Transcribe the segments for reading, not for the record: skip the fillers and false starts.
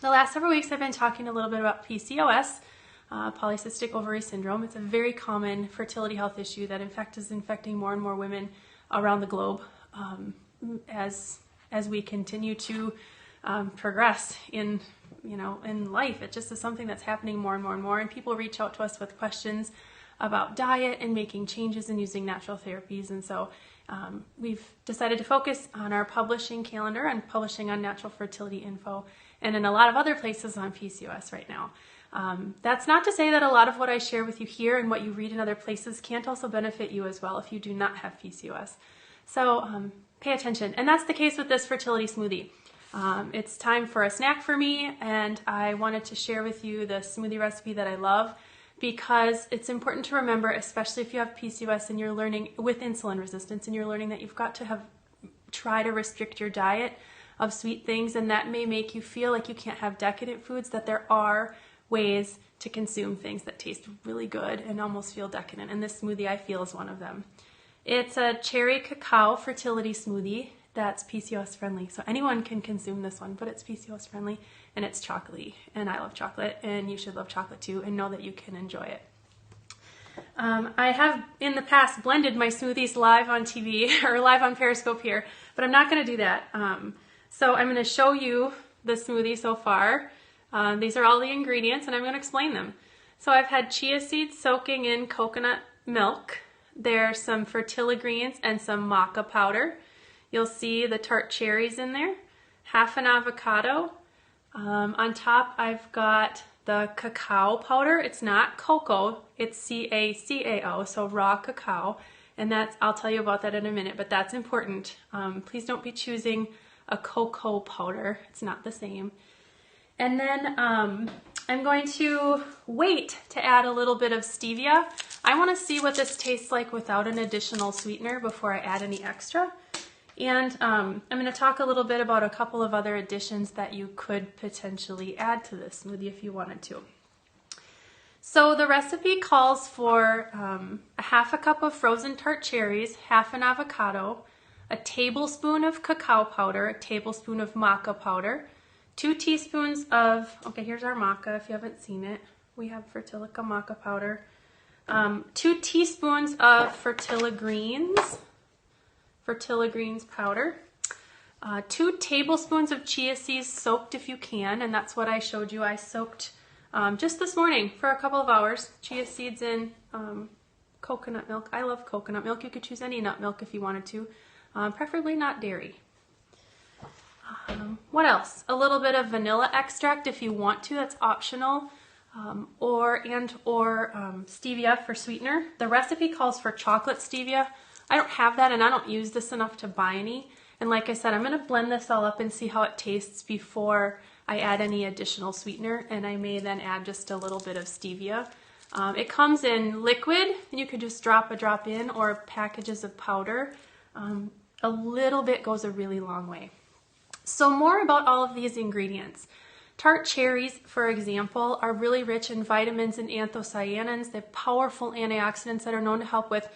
The last several weeks I've been talking a little bit about PCOS, polycystic ovary syndrome. It's a very common fertility health issue that in fact is infecting more and more women around the globe as we continue to progress in life. It just is something that's happening more and more and more, and people reach out to us with questions about diet and making changes and using natural therapies. And so we've decided to focus on our publishing calendar and publishing on natural fertility info and in a lot of other places on PCOS right now. That's not to say that a lot of what I share with you here and what you read in other places can't also benefit you as well if you do not have PCOS. So pay attention. And that's the case with this fertility smoothie. It's time for a snack for me, and I wanted to share with you the smoothie recipe that I love, because it's important to remember, especially if you have PCOS and you're learning with insulin resistance and you're learning that you've got to try to restrict your diet of sweet things, and that may make you feel like you can't have decadent foods, that there are ways to consume things that taste really good and almost feel decadent, and this smoothie I feel is one of them. It's a cherry cacao fertility smoothie that's PCOS friendly, so anyone can consume this one, but it's PCOS friendly and it's chocolatey, and I love chocolate, and you should love chocolate too and know that you can enjoy it. I have in the past blended my smoothies live on TV or live on Periscope here, but I'm not going to do that. So I'm going to show you the smoothie so far. These are all the ingredients, and I'm going to explain them. So I've had chia seeds soaking in coconut milk. There's some fertility greens and some maca powder. You'll see the tart cherries in there, half an avocado. On top I've got the cacao powder. It's not cocoa, it's C-A-C-A-O, so raw cacao. And I'll tell you about that in a minute, but that's important. Please don't be choosing a cocoa powder. It's not the same. And then I'm going to wait to add a little bit of stevia. I want to see what this tastes like without an additional sweetener before I add any extra. And I'm going to talk a little bit about a couple of other additions that you could potentially add to this smoothie if you wanted to. So the recipe calls for a half a cup of frozen tart cherries, half an avocado, a tablespoon of cacao powder, a tablespoon of maca powder, 2 teaspoons of, okay, here's our maca if you haven't seen it. We have Fertilica maca powder. 2 teaspoons of fertility greens powder, 2 tablespoons of chia seeds soaked if you can, and that's what I showed you. I soaked just this morning for a couple of hours, chia seeds in coconut milk. I love coconut milk. You could choose any nut milk if you wanted to, preferably not dairy. What else? A little bit of vanilla extract if you want to, that's optional, or stevia for sweetener. The recipe calls for chocolate stevia. I don't have that, and I don't use this enough to buy any. And like I said, I'm going to blend this all up and see how it tastes before I add any additional sweetener, and I may then add just a little bit of stevia. It comes in liquid, and you could just drop a drop in, or packages of powder. A little bit goes a really long way. So more about all of these ingredients. Tart cherries, for example, are really rich in vitamins and anthocyanins. They're powerful antioxidants that are known to help with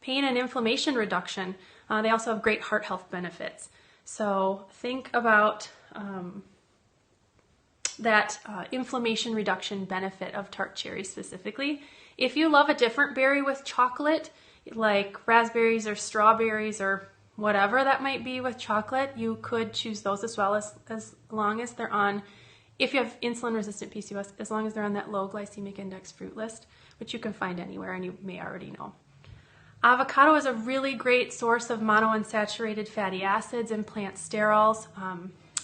pain and inflammation reduction. They also have great heart health benefits. So think about that inflammation reduction benefit of tart cherries specifically. If you love a different berry with chocolate, like raspberries or strawberries or whatever that might be with chocolate, you could choose those as well, as long as they're on, if you have insulin-resistant PCOS, as long as they're on that low glycemic index fruit list, which you can find anywhere and you may already know. Avocado is a really great source of monounsaturated fatty acids and plant sterols,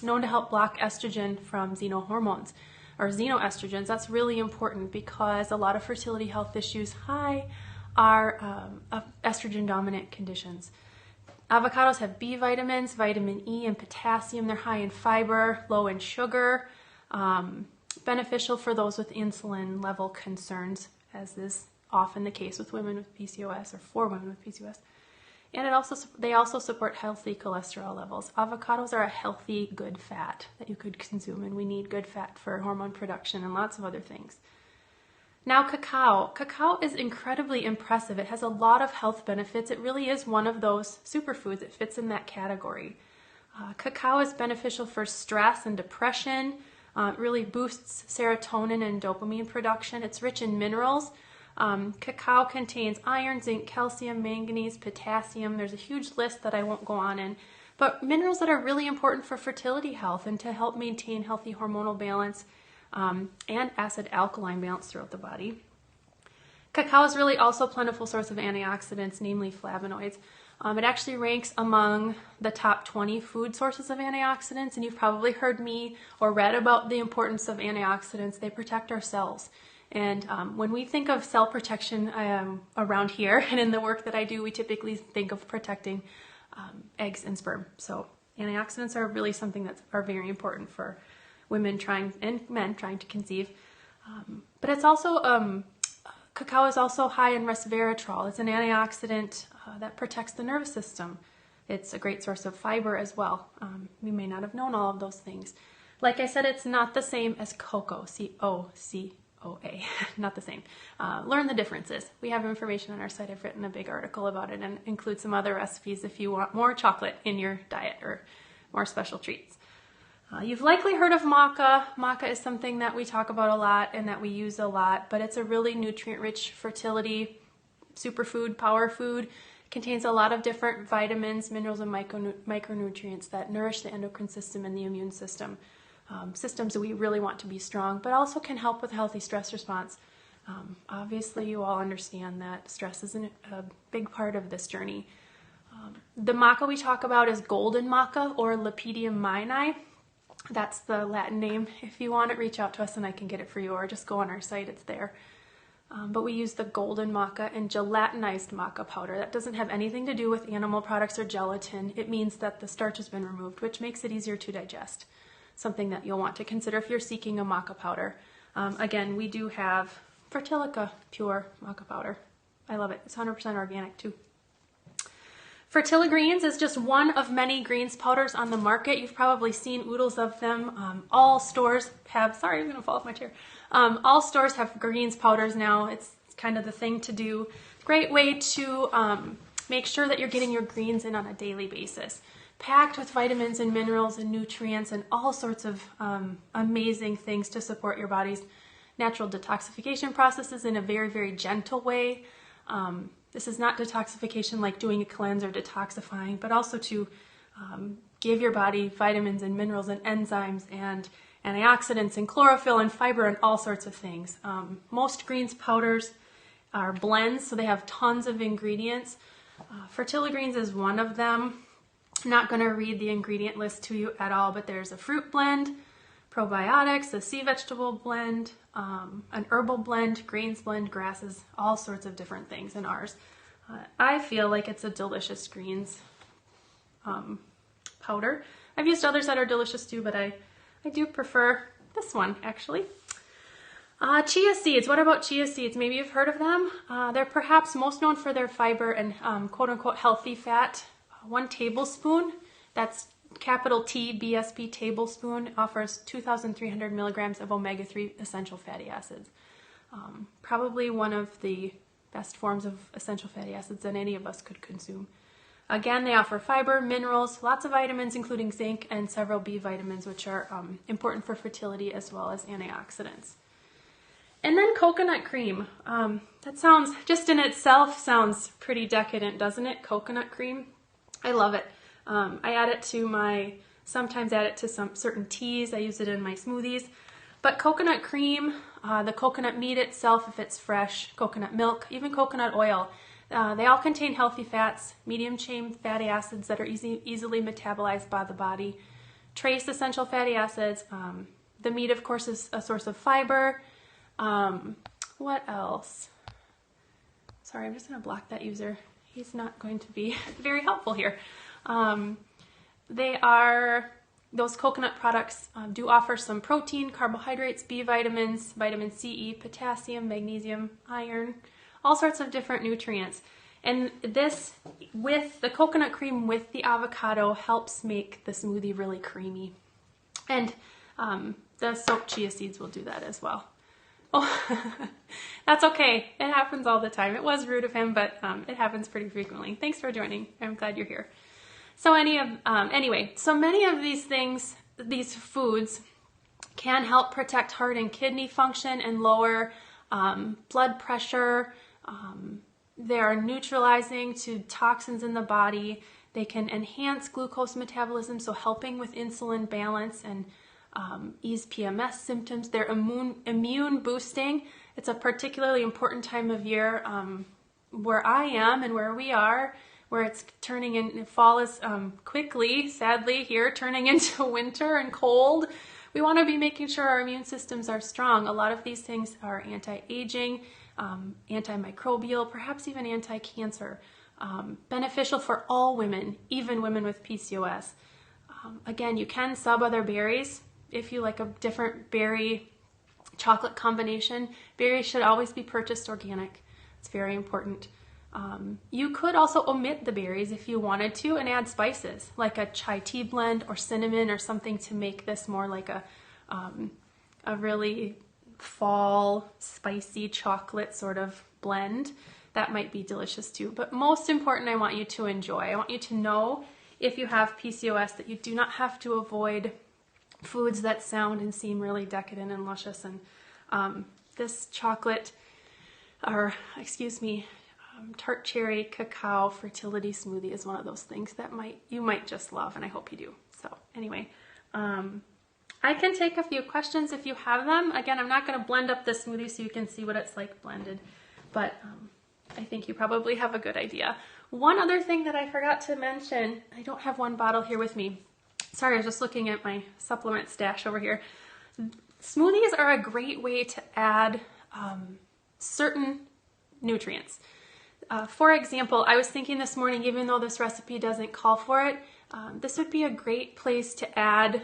known to help block estrogen from xenohormones or xenoestrogens. That's really important because a lot of fertility health issues are estrogen-dominant conditions. Avocados have B vitamins, vitamin E, and potassium. They're high in fiber, low in sugar, beneficial for those with insulin level concerns, as is often the case with women with PCOS or for women with PCOS. And they also support healthy cholesterol levels. Avocados are a healthy, good fat that you could consume, and we need good fat for hormone production and lots of other things. Now cacao. Cacao is incredibly impressive. It has a lot of health benefits. It really is one of those superfoods. It fits in that category. Cacao is beneficial for stress and depression. It really boosts serotonin and dopamine production. It's rich in minerals. Cacao contains iron, zinc, calcium, manganese, potassium. There's a huge list that I won't go on in, but minerals that are really important for fertility health and to help maintain healthy hormonal balance and acid-alkaline balance throughout the body. Cacao is really also a plentiful source of antioxidants, namely flavonoids. It actually ranks among the top 20 food sources of antioxidants, and you've probably heard me or read about the importance of antioxidants. They protect our cells. And when we think of cell protection around here and in the work that I do, we typically think of protecting eggs and sperm. So antioxidants are really something that are very important for women and men trying to conceive. But it's also, cacao is also high in resveratrol. It's an antioxidant that protects the nervous system. It's a great source of fiber as well. We may not have known all of those things. Like I said, it's not the same as cocoa, C-O-C-O-A, not the same. Learn the differences. We have information on our site. I've written a big article about it and include some other recipes if you want more chocolate in your diet or more special treats. You've likely heard of maca. Maca is something that we talk about a lot and that we use a lot, but it's a really nutrient-rich fertility superfood, power food. It contains a lot of different vitamins, minerals, and micronutrients that nourish the endocrine system and the immune system. Systems that we really want to be strong, but also can help with a healthy stress response. Obviously, you all understand that stress is a big part of this journey. The maca we talk about is golden maca or Lepidium minai. That's the Latin name. If you want it, reach out to us and I can get it for you, or just go on our site, it's there. But we use the golden maca and gelatinized maca powder. That doesn't have anything to do with animal products or gelatin. It means that the starch has been removed, which makes it easier to digest. Something that you'll want to consider if you're seeking a maca powder. Again, we do have Fertilica pure maca powder. I love it. It's 100% organic too. Fertiligreens is just one of many greens powders on the market. You've probably seen oodles of them. All stores have, sorry, I'm gonna fall off my chair. All stores have greens powders now. It's kind of the thing to do. Great way to make sure that you're getting your greens in on a daily basis. Packed with vitamins and minerals and nutrients and all sorts of amazing things to support your body's natural detoxification processes in a very, very gentle way. This is not detoxification like doing a cleanse or detoxifying, but also to give your body vitamins and minerals and enzymes and antioxidants and chlorophyll and fiber and all sorts of things. Most greens powders are blends, so they have tons of ingredients. Fertiligreens is one of them. I'm not going to read the ingredient list to you at all, but there's a fruit blend, probiotics, a sea vegetable blend, an herbal blend, greens blend, grasses, all sorts of different things in ours. I feel like it's a delicious greens powder. I've used others that are delicious too, but I do prefer this one actually. Chia seeds. What about chia seeds? Maybe you've heard of them. They're perhaps most known for their fiber and quote-unquote healthy fat. 1 tablespoon, that's capital T, BSP tablespoon, offers 2,300 milligrams of omega-3 essential fatty acids. Probably one of the best forms of essential fatty acids that any of us could consume. Again, they offer fiber, minerals, lots of vitamins, including zinc, and several B vitamins, which are important for fertility as well as antioxidants. And then coconut cream. That sounds, just in itself, sounds pretty decadent, doesn't it? Coconut cream. I love it. I add it to sometimes add it to some certain teas. I use it in my smoothies. But coconut cream, the coconut meat itself, if it's fresh, coconut milk, even coconut oil, they all contain healthy fats, medium-chain fatty acids that are easily metabolized by the body, trace essential fatty acids. The meat, of course, is a source of fiber. What else? Sorry, I'm just going to block that user. He's not going to be very helpful here. Those coconut products do offer some protein, carbohydrates, B vitamins, vitamin C, E, potassium, magnesium, iron, all sorts of different nutrients. And this, with the coconut cream with the avocado, helps make the smoothie really creamy. And the soaked chia seeds will do that as well. Oh, that's okay. It happens all the time. It was rude of him, but it happens pretty frequently. Thanks for joining. I'm glad you're here. So anyway, so many of these things, these foods, can help protect heart and kidney function and lower blood pressure. They are neutralizing to toxins in the body. They can enhance glucose metabolism, so helping with insulin balance and ease PMS symptoms. They're immune boosting. It's a particularly important time of year where I am and where we are, where it's turning in, fall is quickly, sadly here, turning into winter and cold. We want to be making sure our immune systems are strong. A lot of these things are anti-aging, antimicrobial, perhaps even anti-cancer, beneficial for all women, even women with PCOS. Again, you can sub other berries if you like a different berry chocolate combination. Berries should always be purchased organic. It's very important. You could also omit the berries if you wanted to and add spices like a chai tea blend or cinnamon or something to make this more like a really fall spicy chocolate sort of blend. That might be delicious too. But most important, I want you to enjoy. I want you to know if you have PCOS that you do not have to avoid foods that sound and seem really decadent and luscious. And this chocolate, or excuse me, tart cherry cacao fertility smoothie is one of those things that you might just love, and I hope you do. So anyway, I can take a few questions if you have them. Again, I'm not going to blend up this smoothie so you can see what it's like blended, but I think you probably have a good idea. One other thing that I forgot to mention, I don't have one bottle here with me. Sorry, I was just looking at my supplement stash over here. Smoothies are a great way to add certain nutrients. For example, I was thinking this morning, even though this recipe doesn't call for it, this would be a great place to add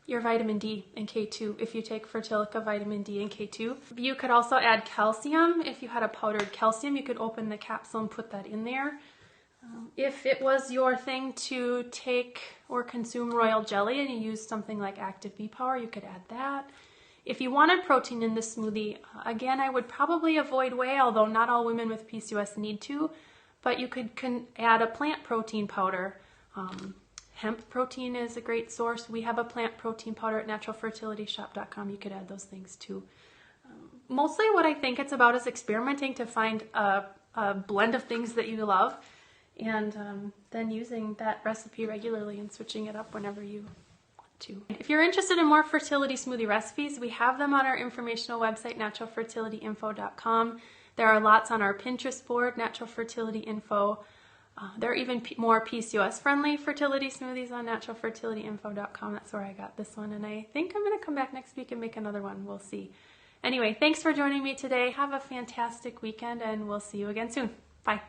your vitamin D and K2 if you take Fertilica vitamin D and K2. You could also add calcium. If you had a powdered calcium, you could open the capsule and put that in there. If it was your thing to take or consume royal jelly and you use something like Active Bee Power, you could add that. If you wanted protein in this smoothie, again, I would probably avoid whey, although not all women with PCOS need to, but you could add a plant protein powder. Hemp protein is a great source. We have a plant protein powder at naturalfertilityshop.com. You could add those things too. Mostly what I think it's about is experimenting to find a blend of things that you love, and then using that recipe regularly and switching it up whenever you want to. If you're interested in more fertility smoothie recipes, we have them on our informational website, naturalfertilityinfo.com. There are lots on our Pinterest board, Natural Fertility Info. There are even more PCOS-friendly fertility smoothies on naturalfertilityinfo.com. That's where I got this one, and I think I'm going to come back next week and make another one. We'll see. Anyway, thanks for joining me today. Have a fantastic weekend, and we'll see you again soon. Bye.